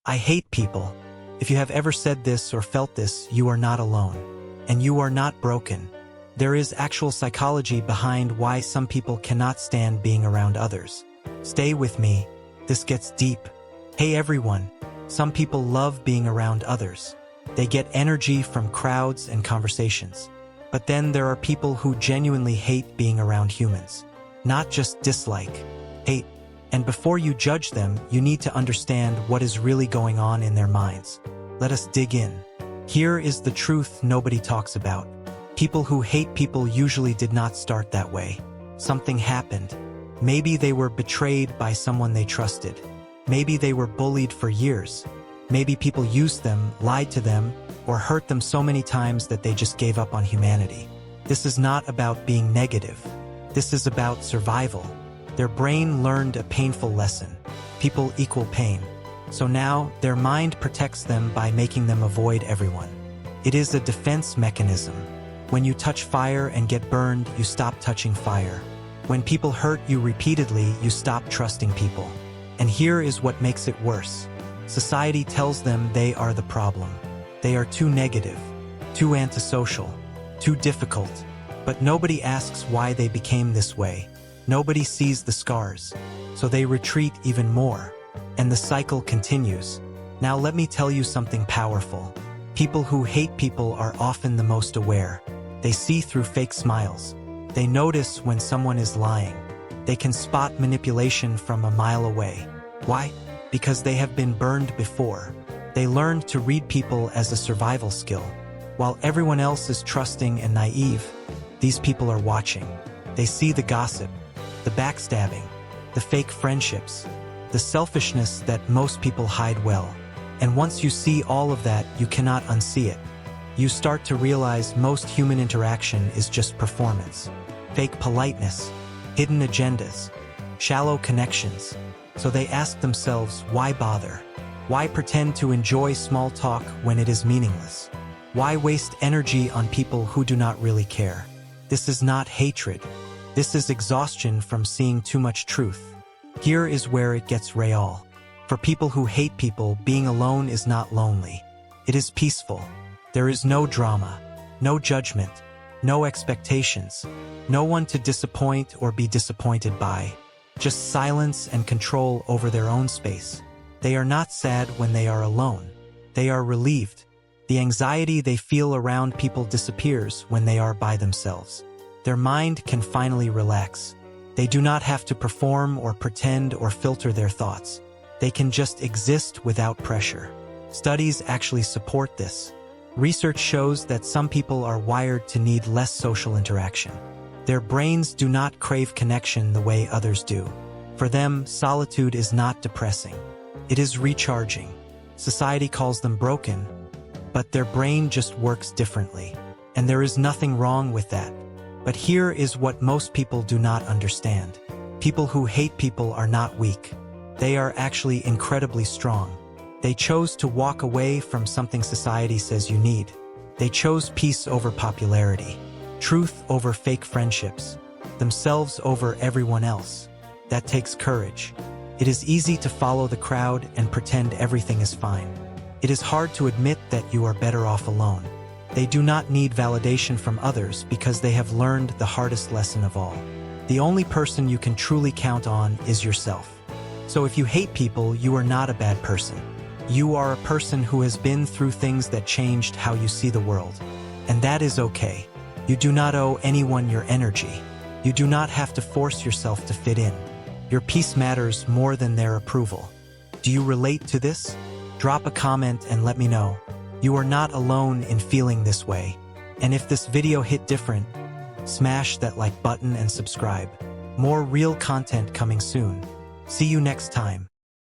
I hate people. If you have ever said this or felt this, you are not alone. And you are not broken. There is actual psychology behind why some people cannot stand being around others. Stay with me. This gets deep. Hey everyone. Some people love being around others. They get energy from crowds and conversations. But then there are people who genuinely hate being around humans. Not just dislike, hate. And before you judge them, you need to understand what is really going on in their minds. Let us dig in. Here is the truth nobody talks about. People who hate people usually did not start that way. Something happened. Maybe they were betrayed by someone they trusted. Maybe they were bullied for years. Maybe people used them, lied to them, or hurt them so many times that they just gave up on humanity. This is not about being negative. This is about survival. Their brain learned a painful lesson. People equal pain. So now, their mind protects them by making them avoid everyone. It is a defense mechanism. When you touch fire and get burned, you stop touching fire. When people hurt you repeatedly, you stop trusting people. And here is what makes it worse. Society tells them they are the problem. They are too negative, too antisocial, too difficult. But nobody asks why they became this way. Nobody sees the scars. So they retreat even more. And the cycle continues. Now let me tell you something powerful. People who hate people are often the most aware. They see through fake smiles. They notice when someone is lying. They can spot manipulation from a mile away. Why? Because they have been burned before. They learned to read people as a survival skill. While everyone else is trusting and naive, these people are watching. They see the gossip, the backstabbing, the fake friendships, the selfishness that most people hide well. And once you see all of that, you cannot unsee it. You start to realize most human interaction is just performance. Fake politeness, hidden agendas, shallow connections. So they ask themselves, why bother? Why pretend to enjoy small talk when it is meaningless? Why waste energy on people who do not really care? This is not hatred. This is exhaustion from seeing too much truth. Here is where it gets real. For people who hate people, being alone is not lonely. It is peaceful. There is no drama, no judgment, no expectations, no one to disappoint or be disappointed by. Just silence and control over their own space. They are not sad when they are alone. They are relieved. The anxiety they feel around people disappears when they are by themselves. Their mind can finally relax. They do not have to perform or pretend or filter their thoughts. They can just exist without pressure. Studies actually support this. Research shows that some people are wired to need less social interaction. Their brains do not crave connection the way others do. For them, solitude is not depressing. It is recharging. Society calls them broken, but their brain just works differently. And there is nothing wrong with that. But here is what most people do not understand. People who hate people are not weak. They are actually incredibly strong. They chose to walk away from something society says you need. They chose peace over popularity, truth over fake friendships, themselves over everyone else. That takes courage. It is easy to follow the crowd and pretend everything is fine. It is hard to admit that you are better off alone. They do not need validation from others because they have learned the hardest lesson of all. The only person you can truly count on is yourself. So if you hate people, you are not a bad person. You are a person who has been through things that changed how you see the world. And that is okay. You do not owe anyone your energy. You do not have to force yourself to fit in. Your peace matters more than their approval. Do you relate to this? Drop a comment and let me know. You are not alone in feeling this way. And if this video hit different, smash that like button and subscribe. More real content coming soon. See you next time.